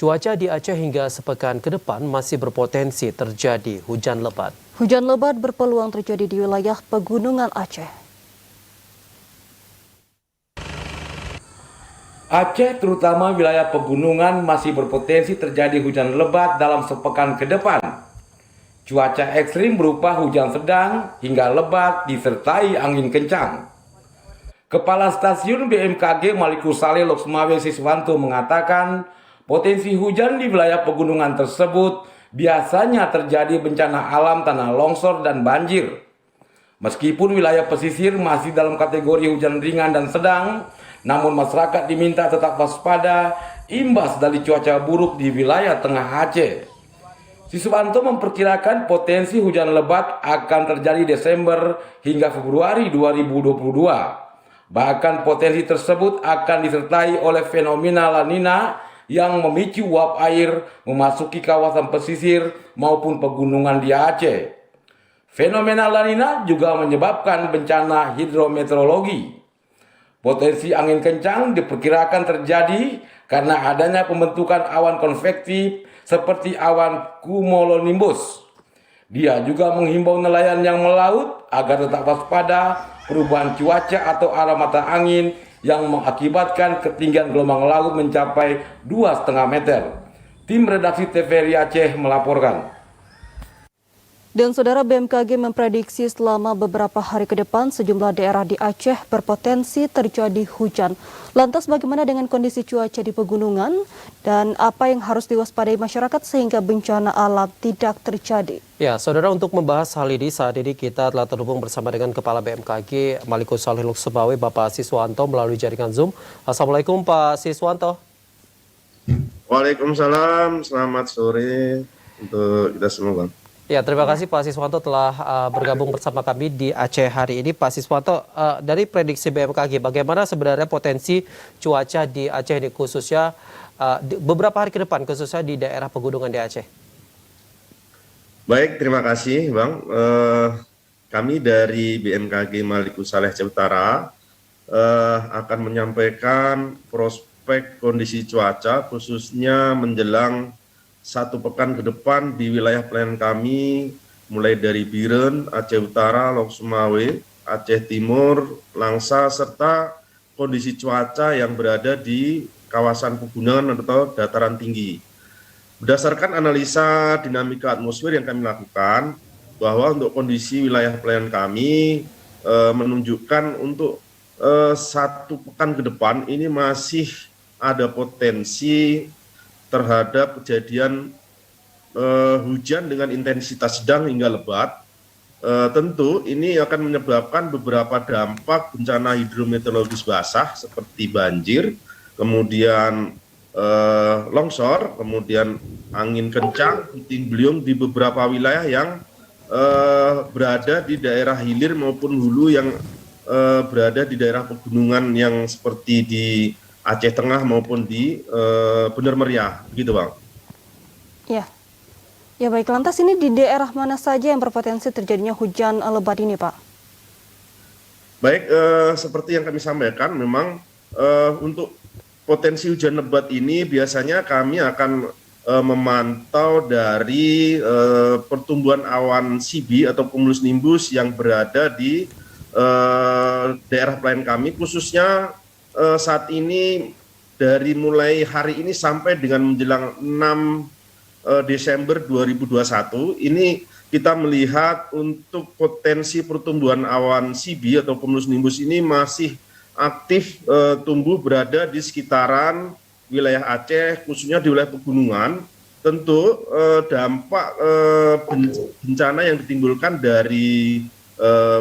Cuaca di Aceh hingga sepekan ke depan masih berpotensi terjadi hujan lebat. Hujan lebat berpeluang terjadi di wilayah pegunungan Aceh. Aceh, terutama wilayah pegunungan, masih berpotensi terjadi hujan lebat dalam sepekan ke depan. Cuaca ekstrim berupa hujan sedang hingga lebat disertai angin kencang. Kepala Stasiun BMKG Malikussaleh Loksmawe Siswanto mengatakan, potensi hujan di wilayah pegunungan tersebut biasanya terjadi bencana alam tanah longsor dan banjir. Meskipun wilayah pesisir masih dalam kategori hujan ringan dan sedang, namun masyarakat diminta tetap waspada imbas dari cuaca buruk di wilayah tengah Aceh. Siswanto memperkirakan potensi hujan lebat akan terjadi Desember hingga Februari 2022. Bahkan potensi tersebut akan disertai oleh fenomena La Nina yang memicu uap air memasuki kawasan pesisir maupun pegunungan di Aceh. Fenomena La Nina juga menyebabkan bencana hidrometeorologi. Potensi angin kencang diperkirakan terjadi karena adanya pembentukan awan konvektif seperti awan cumulonimbus. Dia juga menghimbau nelayan yang melaut agar tetap waspada perubahan cuaca atau arah mata angin yang mengakibatkan ketinggian gelombang laut mencapai 2,5 meter. Tim redaksi TVRI Aceh melaporkan. Dan saudara, BMKG memprediksi selama beberapa hari ke depan sejumlah daerah di Aceh berpotensi terjadi hujan. Lantas bagaimana dengan kondisi cuaca di pegunungan dan apa yang harus diwaspadai masyarakat sehingga bencana alam tidak terjadi? Ya, saudara, untuk membahas hal ini saat ini kita telah terhubung bersama dengan Kepala BMKG Malikussaleh Loksmawe, Bapak Siswanto melalui jaringan Zoom. Assalamualaikum Pak Siswanto. Waalaikumsalam, selamat sore untuk kita semua, Bang. Ya, terima kasih Pak Siswanto telah bergabung bersama kami di Aceh hari ini. Pak Siswanto, dari prediksi BMKG, bagaimana sebenarnya potensi cuaca di Aceh ini khususnya beberapa hari ke depan, khususnya di daerah pegunungan di Aceh? Baik, terima kasih, Bang. Kami dari BMKG Malikussaleh Aceh Utara akan menyampaikan prospek kondisi cuaca khususnya menjelang 1 pekan ke depan di wilayah pelayanan kami, mulai dari Biren, Aceh Utara, Loksmawe, Aceh Timur, Langsa, serta kondisi cuaca yang berada di kawasan pegunungan atau dataran tinggi. Berdasarkan analisa dinamika atmosfer yang kami lakukan, bahwa untuk kondisi wilayah pelayanan kami menunjukkan untuk 1 pekan ke depan ini masih ada potensi terhadap kejadian hujan dengan intensitas sedang hingga lebat. Tentu ini akan menyebabkan beberapa dampak bencana hidrometeorologis basah seperti banjir, kemudian longsor, kemudian angin kencang, puting beliung di beberapa wilayah yang berada di daerah hilir maupun hulu yang berada di daerah pegunungan yang seperti di Aceh Tengah maupun di Bener Meriah, begitu, Bang. Ya baik, lantas ini di daerah mana saja yang berpotensi terjadinya hujan lebat ini, Pak? Baik, seperti yang kami sampaikan, memang untuk potensi hujan lebat ini biasanya kami akan memantau dari pertumbuhan awan CB atau cumulus nimbus yang berada di daerah pelayanan kami, khususnya saat ini dari mulai hari ini sampai dengan menjelang 6 Desember 2021 ini kita melihat untuk potensi pertumbuhan awan CB atau cumulus nimbus ini masih aktif tumbuh berada di sekitaran wilayah Aceh, khususnya di wilayah pegunungan. Tentu dampak bencana yang ditimbulkan dari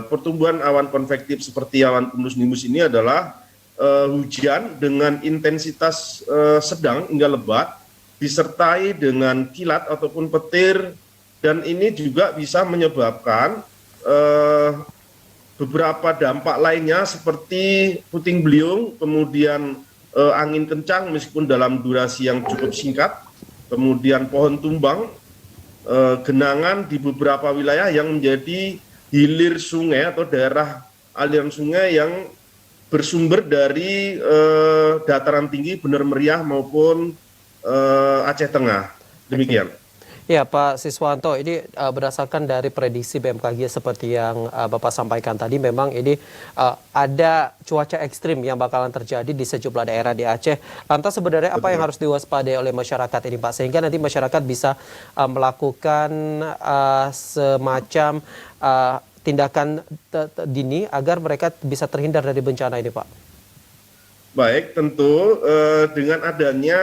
pertumbuhan awan konvektif seperti awan cumulus nimbus ini adalah hujan dengan intensitas sedang hingga lebat, disertai dengan kilat ataupun petir, dan ini juga bisa menyebabkan beberapa dampak lainnya seperti puting beliung, kemudian angin kencang meskipun dalam durasi yang cukup singkat, kemudian pohon tumbang, genangan di beberapa wilayah yang menjadi hilir sungai atau daerah aliran sungai yang bersumber dari dataran tinggi Bener Meriah maupun Aceh Tengah. Demikian. Ya, Pak Siswanto, ini berdasarkan dari prediksi BMKG seperti yang Bapak sampaikan tadi, memang ini ada cuaca ekstrim yang bakalan terjadi di sejumlah daerah di Aceh. Lantas sebenarnya apa yang harus diwaspadai oleh masyarakat ini, Pak? Sehingga nanti masyarakat bisa melakukan semacam tindakan dini agar mereka bisa terhindar dari bencana ini, Pak. Baik, tentu dengan adanya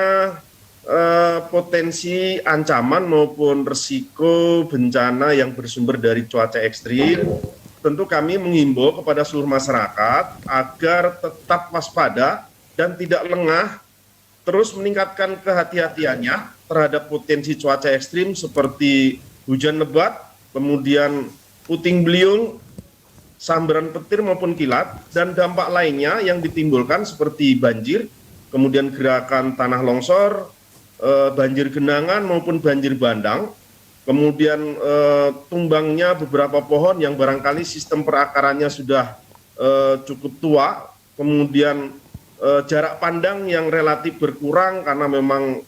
potensi ancaman maupun risiko bencana yang bersumber dari cuaca ekstrim, tentu kami mengimbau kepada seluruh masyarakat agar tetap waspada dan tidak lengah, terus meningkatkan kehati-hatiannya terhadap potensi cuaca ekstrim seperti hujan lebat, kemudian puting beliung, sambaran petir maupun kilat, dan dampak lainnya yang ditimbulkan seperti banjir, kemudian gerakan tanah longsor, banjir genangan maupun banjir bandang, kemudian tumbangnya beberapa pohon yang barangkali sistem perakarannya sudah cukup tua, kemudian jarak pandang yang relatif berkurang karena memang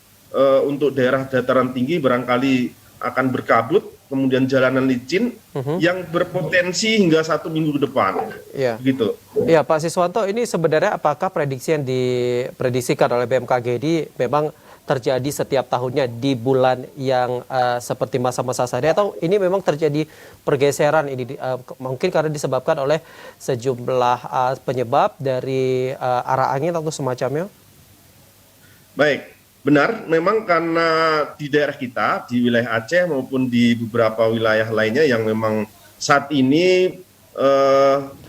untuk daerah dataran tinggi barangkali akan berkabut, kemudian jalanan licin yang berpotensi hingga 1 minggu ke depan. Iya. Begitu. Iya, Pak Siswanto, ini sebenarnya apakah prediksi yang diprediksikan oleh BMKG ini memang terjadi setiap tahunnya di bulan yang seperti masa-masa saja, atau ini memang terjadi pergeseran ini mungkin karena disebabkan oleh sejumlah penyebab dari arah angin atau semacamnya? Baik, benar, memang karena di daerah kita, di wilayah Aceh maupun di beberapa wilayah lainnya yang memang saat ini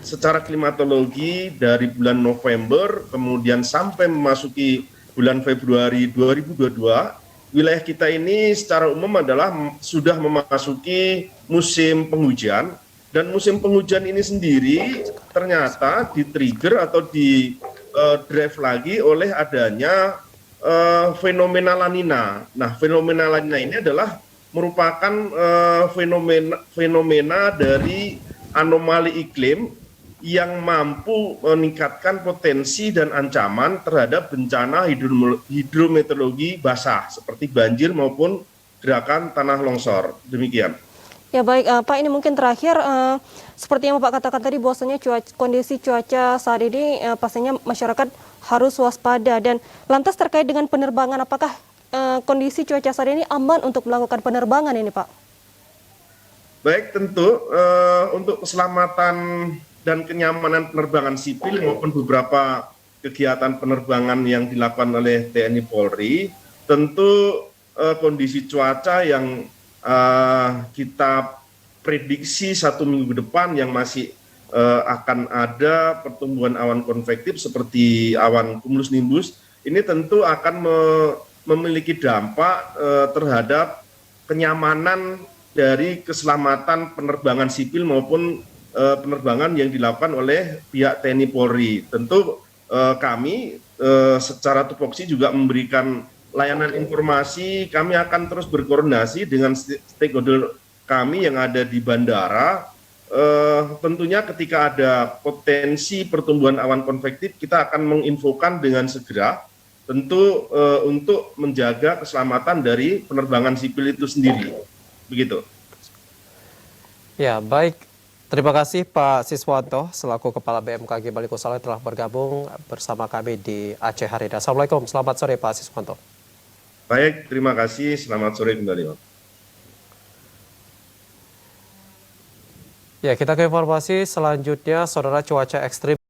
secara klimatologi dari bulan November kemudian sampai memasuki bulan Februari 2022, wilayah kita ini secara umum adalah sudah memasuki musim penghujan, dan musim penghujan ini sendiri ternyata di-trigger atau di-drive lagi oleh adanya fenomena La Nina. Nah, fenomena La Nina ini adalah merupakan fenomena dari anomali iklim yang mampu meningkatkan potensi dan ancaman terhadap bencana hidrometeorologi basah seperti banjir maupun gerakan tanah longsor. Demikian. Ya baik, Pak, ini mungkin terakhir, seperti yang Bapak katakan tadi bahwasanya kondisi cuaca saat ini pastinya masyarakat harus waspada, dan lantas terkait dengan penerbangan, apakah kondisi cuaca saat ini aman untuk melakukan penerbangan ini, Pak? Baik, tentu untuk keselamatan dan kenyamanan penerbangan sipil maupun beberapa kegiatan penerbangan yang dilakukan oleh TNI Polri, tentu kondisi cuaca yang kita prediksi 1 minggu ke depan yang masih akan ada pertumbuhan awan konvektif seperti awan cumulus nimbus, ini tentu akan memiliki dampak terhadap kenyamanan dari keselamatan penerbangan sipil maupun penerbangan yang dilakukan oleh pihak TNI Polri. Tentu kami secara tupoksi juga memberikan layanan informasi. Kami akan terus berkoordinasi dengan stakeholder kami yang ada di bandara. Tentunya ketika ada potensi pertumbuhan awan konvektif, kita akan menginfokan dengan segera, tentu untuk menjaga keselamatan dari penerbangan sipil itu sendiri. Begitu. Ya, baik. Terima kasih Pak Siswanto selaku Kepala BMKG Maluku Saleh telah bergabung bersama kami di Aceh hari ini. Assalamualaikum, selamat sore Pak Siswanto. Baik, terima kasih. Selamat sore kembali. Ya, kita ke informasi selanjutnya, saudara, cuaca ekstrim